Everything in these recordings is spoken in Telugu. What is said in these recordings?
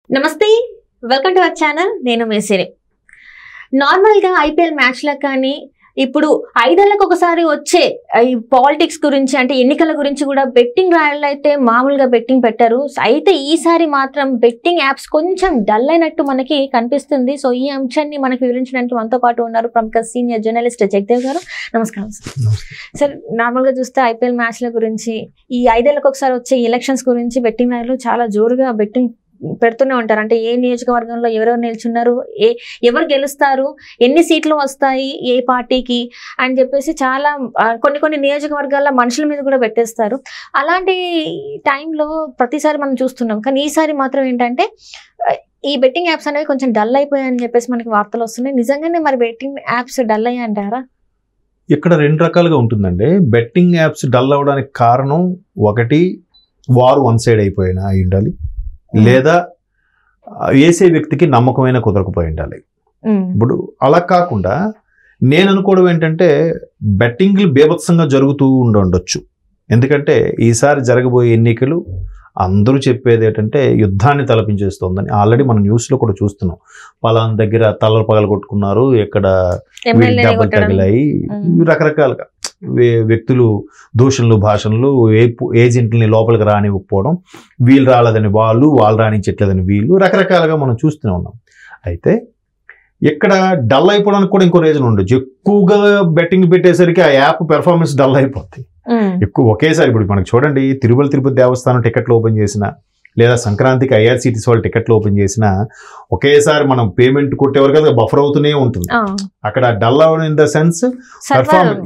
నమస్తే, వెల్కమ్ టు అవర్ ఛానల్. నేను మేసిరి. నార్మల్గా ఐపీఎల్ మ్యాచ్లకు కానీ ఇప్పుడు 5 ఏళ్లకు ఒకసారి వచ్చే ఈ పాలిటిక్స్ గురించి అంటే ఎన్నికల గురించి కూడా బెట్టింగ్ రాయల్లో అయితే మామూలుగా బెట్టింగ్ పెట్టారు. అయితే ఈసారి మాత్రం బెట్టింగ్ యాప్స్ కొంచెం డల్ అయినట్టు మనకి కనిపిస్తుంది. సో ఈ అంశాన్ని మనకు వివరించడానికి మనతో పాటు ఉన్నారు ప్రముఖ సీనియర్ జర్నలిస్ట్ జగదేవ్ గారు. నమస్కారం సార్. నార్మల్గా చూస్తే ఐపీఎల్ మ్యాచ్ల గురించి ఈ 5 ఏళ్లకు ఒకసారి వచ్చే ఎలక్షన్స్ గురించి బెట్టింగ్ రాయలు చాలా జోరుగా బెట్టింగ్ పెడుతూనే ఉంటారు. అంటే ఏ నియోజకవర్గంలో ఎవరెవరు నిల్చున్నారు, ఎవరు గెలుస్తారు, ఎన్ని సీట్లు వస్తాయి ఏ పార్టీకి అని చెప్పేసి చాలా కొన్ని నియోజకవర్గాల్లో మనుషుల మీద కూడా పెట్టేస్తారు. అలాంటి టైంలో ప్రతిసారి మనం చూస్తున్నాం. కానీ ఈసారి మాత్రం ఏంటంటే ఈ బెట్టింగ్ యాప్స్ అనేవి కొంచెం డల్ అయిపోయాయని చెప్పేసి మనకి వార్తలు వస్తున్నాయి. నిజంగానే మరి బెట్టింగ్ యాప్స్ డల్ అయ్యాయి అంటారా? ఇక్కడ 2 రకాలుగా ఉంటుందండి. బెట్టింగ్ యాప్స్ డల్ అవడానికి కారణం ఒకటి వారు వన్ సైడ్ అయిపోయినా అయి ఉండాలి, లేదా వేసే వ్యక్తికి నమ్మకమైన కుదరకపోయి ఉండాలి. ఇప్పుడు అలా కాకుండా నేను అనుకోవడం ఏంటంటే బెట్టింగ్లు బీభత్సంగా జరుగుతూ ఉండొచ్చు. ఎందుకంటే ఈసారి జరగబోయే ఎన్నికలు అందరూ చెప్పేది ఏంటంటే యుద్ధాన్ని తలపించేస్తోందని. ఆల్రెడీ మనం న్యూస్లో కూడా చూస్తున్నాం. పలానా దగ్గర తలలు పగల కొట్టుకున్నారు, ఎక్కడ దెబ్బలు తగిలాయి, రకరకాలుగా వ్యక్తులు దూషణలు భాషణలు, ఏజెంట్లని లోపలికి రానివ్వకపోవడం, వీళ్ళు రాలేదని వాళ్ళు రాణించట్లేదని వీళ్ళు, రకరకాలుగా మనం చూస్తూనే ఉన్నాం. అయితే ఇక్కడ డల్ అయిపోవడానికి కూడా ఇంకో రీజన్ ఉండొచ్చు. ఎక్కువగా బెట్టింగ్ పెట్టేసరికి ఆ యాప్ పెర్ఫార్మెన్స్ డల్ అయిపోద్ది. ఒకేసారి ఇప్పుడు మనకు చూడండి, తిరుపతి దేవస్థానం టికెట్లు ఓపెన్ చేసిన, లేదా సంక్రాంతికి ఐఆర్సిటీసీ వాళ్ళు టికెట్లు ఓపెన్ చేసిన ఒకేసారి మనం పేమెంట్ కొట్టేవారు కదా బఫర్ అవుతూనే ఉంటుంది. అక్కడ డల్ అవ్వడం ఇన్ ద సెన్స్ పెర్ఫార్మెన్స్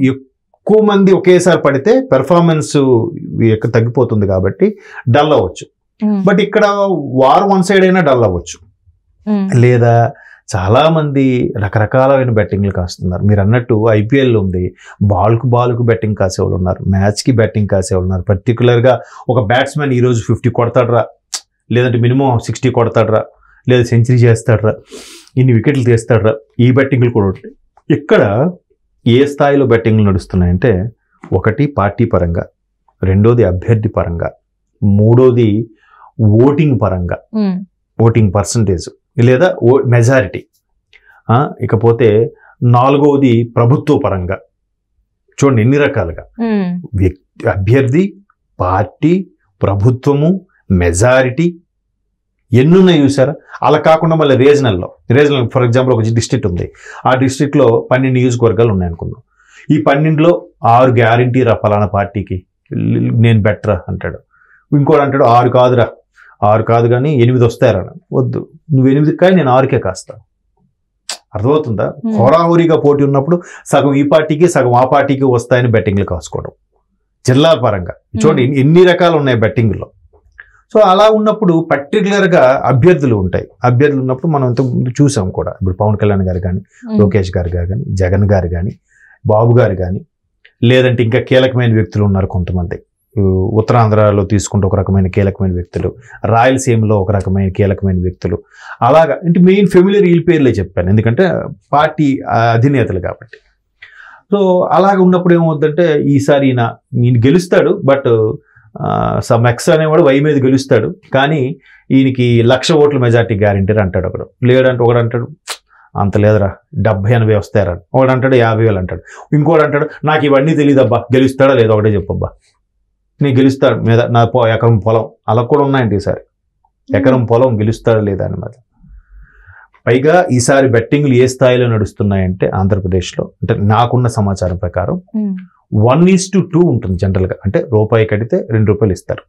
ఎక్కువ మంది ఒకేసారి పడితే పెర్ఫార్మెన్స్ తగ్గిపోతుంది కాబట్టి డల్ అవ్వచ్చు. బట్ ఇక్కడ వార్ వన్ సైడ్ అయినా డల్ అవ్వచ్చు. లేదా చాలా మంది రకరకాలైన బెట్టింగ్లు కాస్తున్నారు. మీరు అన్నట్టు ఐపీఎల్ ఉంది, బాల్కు బెట్టింగ్ కాసేవాళ్ళు ఉన్నారు, మ్యాచ్కి బెట్టింగ్ కాసేవాళ్ళు ఉన్నారు. పర్టికులర్గా ఒక బ్యాట్స్మెన్ ఈరోజు 50 కొడతాడరా, లేదంటే మినిమం 60 కొడతాడరా, లేదా సెంచరీ చేస్తాడరా, ఇన్ని వికెట్లు తీస్తాడరా, ఈ బెట్టింగ్లు కూడా ఉంటాయి. ఇక్కడ ఏ స్థాయిలో బెట్టింగ్లు నడుస్తున్నాయంటే, ఒకటి పార్టీ పరంగా, రెండోది అభ్యర్థి పరంగా, మూడోది ఓటింగ్ పరంగా, ఓటింగ్ పర్సంటేజ్ లేదా మెజారిటీ, ఇకపోతే నాలుగవది ప్రభుత్వ పరంగా. చూడండి ఎన్ని రకాలుగా అభ్యర్థి, పార్టీ, ప్రభుత్వము, మెజారిటీ ఎన్నున్నాయి చూసారా. అలా కాకుండా మళ్ళీ రీజనల్ ఫర్ ఎగ్జాంపుల్ ఒక డిస్ట్రిక్ట్ ఉంది, ఆ డిస్ట్రిక్ట్లో 12 నియోజకవర్గాలు ఉన్నాయనుకుందాం. ఈ 12లో 6 గ్యారంటీ రా ఫలానా పార్టీకి నేను బెటరా అంటాడు. ఇంకోటి అంటాడు 6 కాదు కానీ 8 వస్తాయరా. వద్దు, నువ్వు 8 కానీ నేను 6కే కాస్తా. అర్థమవుతుందా? హోరాహోరీగా పోటీ ఉన్నప్పుడు సగం ఈ పార్టీకి సగం ఆ పార్టీకి వస్తాయని బెట్టింగ్లు కాసుకోవడం. జిల్లాల పరంగా చూడండి ఎన్ని రకాలు ఉన్నాయి బెట్టింగ్లో. సో అలా ఉన్నప్పుడు పర్టికులర్గా అభ్యర్థులు ఉంటాయి. అభ్యర్థులు ఉన్నప్పుడు మనం ఇంతకుముందు చూసాం కూడా. ఇప్పుడు పవన్ కళ్యాణ్ గారు కానీ, లోకేష్ గారు కానీ, జగన్ గారు కానీ, బాబు గారు కానీ, లేదంటే ఇంకా కీలకమైన వ్యక్తులు ఉన్నారు కొంతమంది. ఉత్తరాంధ్రలో తీసుకుంటే ఒక రకమైన కీలకమైన వ్యక్తులు, రాయలసీమలో ఒక రకమైన కీలకమైన వ్యక్తులు. అలాగా అంటే మెయిన్ ఫెమిలియర్ వీళ్ళ పేర్లే చెప్పాను, ఎందుకంటే పార్టీ అధినేతలు కాబట్టి. సో అలాగ ఉన్నప్పుడు ఏమవుతుందంటే ఈసారి ఈయన గెలుస్తాడు, బట్ సమ్ ఎక్స్ అనేవాడు వై మీద గెలుస్తాడు, కానీ ఈయనకి 1,00,000 ఓట్ల మెజార్టీ గ్యారంటీ అంటాడు ఒకడు. లేదంటే ఒకడు అంటాడు అంత లేదురా 70-80 వస్తాయరా. ఒకడు అంటాడు 50,000 అంటాడు. ఇంకోటి అంటాడు నాకు ఇవన్నీ తెలియదబ్బా, గెలుస్తాడా లేదా ఒకటే చెప్పబ్బా, నేను గెలుస్తాడు మీద నా ఎకరం పొలం. అలా కూడా ఉన్నాయండి ఈసారి. ఎకరం పొలం గెలుస్తాడా లేదా అనమాట. పైగా ఈసారి బెట్టింగ్లు ఏ స్థాయిలో నడుస్తున్నాయంటే ఆంధ్రప్రదేశ్లో, అంటే నాకున్న సమాచారం ప్రకారం 1:2 ఉంటుంది జనరల్గా. అంటే రూపాయి కడితే 2 రూపాయలు ఇస్తారు,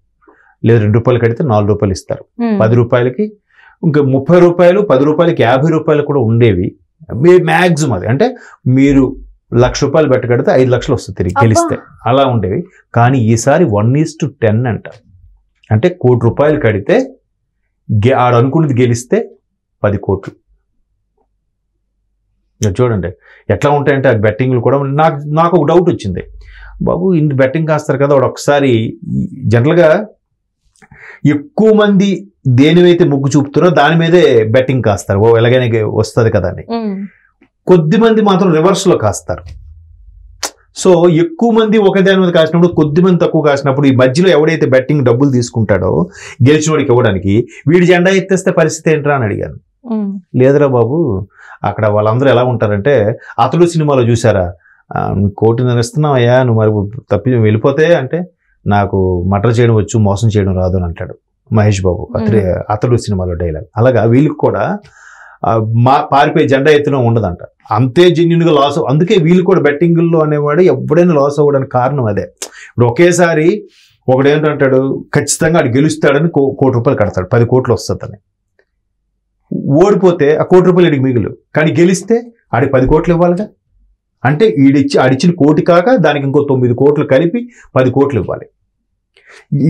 లేదా 2 రూపాయలు కడితే 4 రూపాయలు ఇస్తారు. 10 రూపాయలకి ఇంకా 30 రూపాయలు, 10 రూపాయలకి 50 రూపాయలు కూడా ఉండేవి మ్యాక్సిమం. అది అంటే మీరు 1,00,000 రూపాయలు కడితే 5 లక్షలు వస్తుంది తిరిగి గెలిస్తే, అలా ఉండేవి. కానీ ఈసారి 1:10 అంట. అంటే 1 కోటి రూపాయలు కడితే ఆడు అనుకున్నది గెలిస్తే 10 కోట్లు. చూడండి ఎట్లా ఉంటాయంటే ఆ బెట్టింగ్లు కూడా. నాకు ఒక డౌట్ వచ్చింది, బాబు ఇన్ని బెట్టింగ్ కాస్తారు కదా, వాడు ఒకసారి జనరల్గా ఎక్కువ మంది దేనివైతే మొగ్గు చూపుతారో దాని మీదే బెట్టింగ్ కాస్తారు, ఎలాగైనా వస్తుంది కదా అని. కొద్ది మంది మాత్రం రివర్స్లో కాస్తారు. సో ఎక్కువ మంది ఒక దాని మీద కాసినప్పుడు కొద్ది మంది తక్కువ కాసినప్పుడు ఈ మధ్యలో ఎవడైతే బెట్టింగ్ డబ్బులు తీసుకుంటాడో గెలిచినోడికి ఇవ్వడానికి వీడి జెండా ఎత్తేస్తే పరిస్థితి ఏంట్రా అని అడిగాను. లేదురా బాబు, అక్కడ వాళ్ళందరూ ఎలా ఉంటారంటే, అతడు సినిమాలో చూసారా, నువ్వు కోటి నిలుస్తున్నావయ్యా, నువ్వు మరి తప్పి వెళ్ళిపోతే అంటే నాకు మర్డర్ చేయడం వచ్చు, మోసం చేయడం రాదు అని అంటాడు మహేష్ బాబు. అతడు సినిమాలో డైలాగ్. అలాగా వీళ్ళకి కూడా పారిపోయి జెండా ఎత్తడం ఉండదంట, అంతే జెన్యున్గా లాస్. అందుకే వీళ్ళు కూడా బెట్టింగ్లో అనేవాడు ఎప్పుడైనా లాస్ అవ్వడానికి కారణం అదే. ఇప్పుడు ఒకేసారి ఒకడు ఏంటంటాడు, ఖచ్చితంగా ఆడు గెలుస్తాడని ₹1 కోటి కడతాడు, 10 కోట్లు వస్తుందని. ఓడిపోతే ఆ ₹1 కోటి ఇడికి మిగులు, కానీ గెలిస్తే ఆడికి 10 కోట్లు ఇవ్వాలిగా. అంటే ఆడిచ్చిన కోటి కాక దానికి ఇంకో 9 కోట్లు కలిపి 10 కోట్లు ఇవ్వాలి.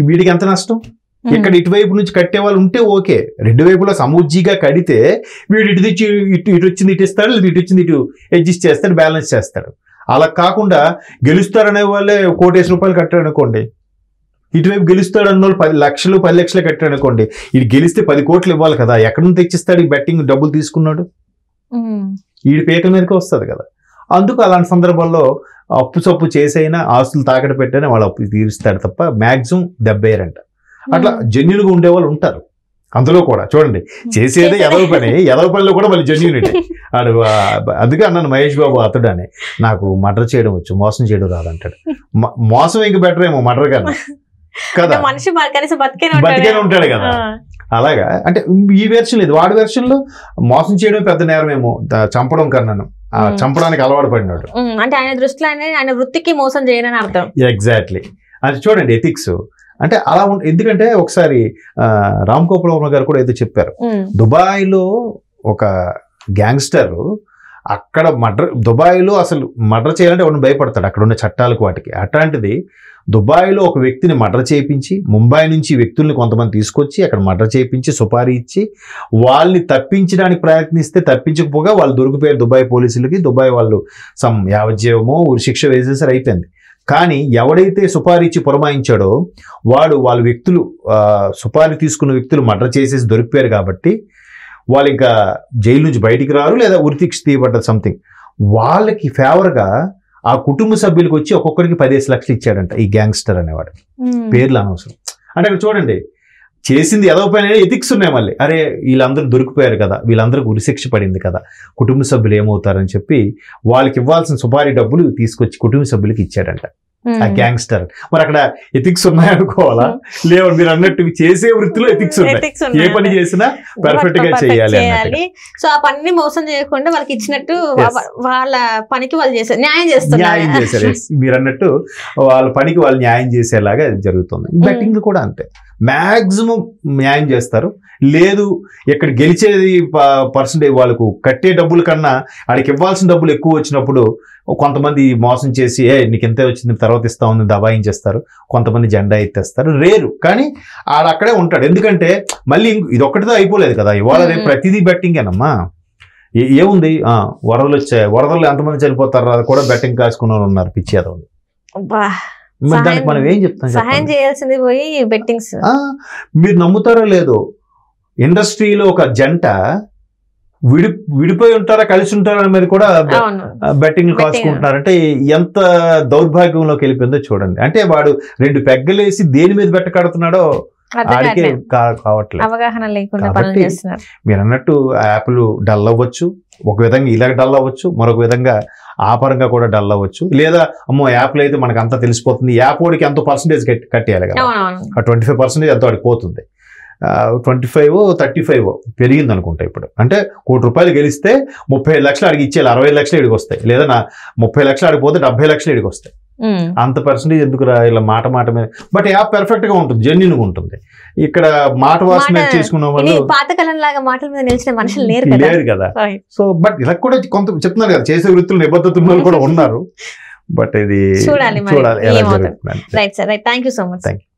వీడికి ఎంత నష్టం? ఇక్కడ ఇటువైపు నుంచి కట్టే వాళ్ళు ఉంటే ఓకే, రెండు వైపులా సమూజ్జిగా కడితే వీడు ఇటు తెచ్చి ఇటు వచ్చింది ఇటు ఇస్తాడు, లేదా ఇటు వచ్చింది ఇటు అడ్జస్ట్ చేస్తాడు, బ్యాలెన్స్ చేస్తాడు. అలా కాకుండా గెలుస్తారనే వాళ్ళే ₹1,00,00,000 కట్టాడు అనుకోండి, ఇటువైపు గెలుస్తాడు అన్న వాళ్ళు 10 లక్షలు 10 లక్షలు కట్టాడు అనుకోండి, ఇది గెలిస్తే 10 కోట్లు ఇవ్వాలి కదా, ఎక్కడి నుంచి తెచ్చిస్తాడు ఈ బెట్టింగ్ డబ్బులు తీసుకున్నాడు? వీడి పేకల మీదకి వస్తుంది కదా. అందుకు అలాంటి సందర్భాల్లో అప్పు సప్పు చేసైనా ఆస్తులు తాకట్టు పెట్టైనా వాళ్ళు అప్పు తీరుస్తాడు తప్ప మ్యాక్సిమం దెబ్బేయరంట. అట్లా జెన్యున్గా ఉండేవాళ్ళు ఉంటారు. అందులో కూడా చూడండి, చేసేదే ఎదవ పనిలో కూడా మళ్ళీ జెన్యునిటీ. అందుకే అన్నాను మహేష్ బాబు అతడు అని, నాకు మర్డర్ చేయడం వచ్చు, మోసం చేయడం రాదంటాడు. మోసం ఇంక బెటర్ ఏమో మర్డర్ కన్నా కదా, మనిషి బతికేనే ఉంటాడు కదా. అలాగా అంటే ఈ వెర్షన్ లేదు, వాడి వెర్షన్ లో మోసం చేయడం పెద్ద నేరమేమో చంపడం కన్నాను, చంపడానికి అలవాటు పడినాడు అంటే ఆయన దృష్టిలో ఆయన వృత్తికి మోసం చేయనని అర్థం. ఎగ్జాక్ట్లీ. అది చూడండి ఎథిక్స్ అంటే అలా ఎందుకంటే ఒకసారి రామ్ గోపాల్ వర్మ గారు కూడా ఏదో చెప్పారు, దుబాయ్లో ఒక గ్యాంగ్స్టర్ అక్కడ దుబాయ్లో అసలు మర్డర్ చేయాలంటే వాడిని భయపడతాడు అక్కడ ఉన్న చట్టాలకు వాటికి. అట్లాంటిది దుబాయ్లో ఒక వ్యక్తిని మర్డర్ చేయించి, ముంబై నుంచి వ్యక్తుల్ని కొంతమంది తీసుకొచ్చి అక్కడ మర్డర్ చేయించి సుపారీ ఇచ్చి వాళ్ళని తప్పించడానికి ప్రయత్నిస్తే తప్పించకపోగా వాళ్ళు దొరికిపోయారు దుబాయ్ పోలీసులకి. దుబాయ్ వాళ్ళు యావజ్జీవమో ఉరిశిక్ష వేసేసారు, అయిపోయింది. కానీ ఎవడైతే సుపారీ ఇచ్చి పురమాయించాడో వాళ్ళ వ్యక్తులు సుపారీ తీసుకున్న వ్యక్తులు మర్డర్ చేసేసి దొరికిపోయారు కాబట్టి వాళ్ళు ఇంకా జైలు నుంచి బయటికి రారు, లేదా ఉరిశిక్ష తీయబడ్డది సంథింగ్. వాళ్ళకి ఫేవర్గా ఆ కుటుంబ సభ్యులకు వచ్చి ఒక్కొక్కరికి 15 లక్షలు ఇచ్చాడంట ఈ గ్యాంగ్స్టర్ అనేవాడు. పేర్లు అనవసరం. అంటే అక్కడ చూడండి, చేసింది ఏదో పైన ఎథిక్స్ ఉన్నాయి మళ్ళీ. అరే వీళ్ళందరూ దొరికిపోయారు కదా, వీళ్ళందరికీ ఉరిశిక్ష పడింది కదా, కుటుంబ సభ్యులు ఏమవుతారని చెప్పి వాళ్ళకి ఇవ్వాల్సిన సుపారీ డబ్బులు తీసుకొచ్చి కుటుంబ సభ్యులకి ఇచ్చాడంట ఆ గ్యాంగ్స్టర్. మరి అక్కడ ఎథిక్స్ ఉన్నాయనుకోవాలా? లేవు, మీరు అన్నట్టు చేసే వృత్తిలో ఎథిక్స్ ఉన్నాయి, ఏ పని చేసినా పర్ఫెక్ట్ గా చేయాలి. సో ఆ పని మోసం చేయకుండా వాళ్ళకి ఇచ్చినట్టు వాళ్ళ పనికి వాళ్ళు చేశారు, న్యాయం చేశారు. మీరు అన్నట్టు వాళ్ళ పనికి వాళ్ళు న్యాయం చేసేలాగా జరుగుతుంది. బెట్టింగ్ కూడా అంతే, మ్యాక్సిమం న్యాయం చేస్తారు. లేదు ఇక్కడ గెలిచేది పర్సెంటేజ్ వాళ్ళకు కట్టే డబ్బుల కన్నా ఆడికి ఇవ్వాల్సిన డబ్బులు ఎక్కువ వచ్చినప్పుడు కొంతమంది మోసం చేసి నీకు ఎంతే వచ్చింది తర్వాత ఇస్తా ఉంది దబాయించేస్తారు, కొంతమంది జెండా ఎత్తేస్తారు. రేరు, కానీ ఆడ అక్కడే ఉంటాడు. ఎందుకంటే మళ్ళీ ఇది ఒక్కటితో అయిపోలేదు కదా, ఇవాళ రేపు ప్రతిదీ బెట్టింగేనమ్మా. ఏముంది, వరదలు వచ్చాయి, వరదలు ఎంతమంది చనిపోతారు, అది కూడా బెట్టింగ్ కాసుకున్న వాళ్ళు ఉన్నారు, పిచ్చేదవులు. దానికి మనం ఏం చెప్తాం? సహాయం చేయాల్సింది పోయి బెట్టింగ్స్. మీరు నమ్ముతారో లేదో, ఇండస్ట్రీలో ఒక జంట విడిపోయి ఉంటారా కలిసి ఉంటారా అనేది కూడా బెట్టింగ్ కాసుకుంటున్నారంటే ఎంత దౌర్భాగ్యంలోకి వెళ్ళిపోయిందో చూడండి. అంటే వాడు 2 పెగ్గలేసి దేని మీద బెట్ట కడుతున్నాడో ఆడికే కావట్లేదు, అవగాహన లేకుండా. మీరు అన్నట్టు యాప్లు డల్ అవ్వచ్చు, ఒక విధంగా ఇలా డల్ అవ్వచ్చు, మరొక విధంగా ఆ పరంగా కూడా డల్ అవ్వచ్చు. లేదా అమ్మో యాప్లో అయితే మనకు అంతా తెలిసిపోతుంది, యాప్ వాడికి ఎంతో పర్సెంటేజ్ కట్టేయాలి కదా, ఆ 25% ఎంతో వాడికి పోతుంది. 25 35 పెరిగింది అనుకుంటా ఇప్పుడు. అంటే ₹1 కోటి గెలిస్తే 35 లక్షలు అడిగి ఇచ్చేయాలి, 65 లక్షలు ఇడికి వస్తాయి. లేదా 30 లక్షలు అడిగిపోతే 70 లక్షలు ఇడికి వస్తాయి. అంత పర్సెంటేజ్ ఎందుకు ఇలా మాట మీద. బట్ యాప్ పర్ఫెక్ట్ గా ఉంటుంది, జెన్యున్ గా ఉంటుంది. ఇక్కడ మాట వాసన చేసుకున్న వాళ్ళు పాతకాలం లాగా మాటల మీద నిలిచిన మనుషులు లేరు కదా. సో బట్ ఇలా కూడా కొంత చెప్తున్నారు కదా, చేసే వృత్తులు నిబద్ధత కూడా ఉన్నారు. బట్ ఇది చూడాలి ఎలా జరుగుతుంది. Right sir, right. Thank you so much.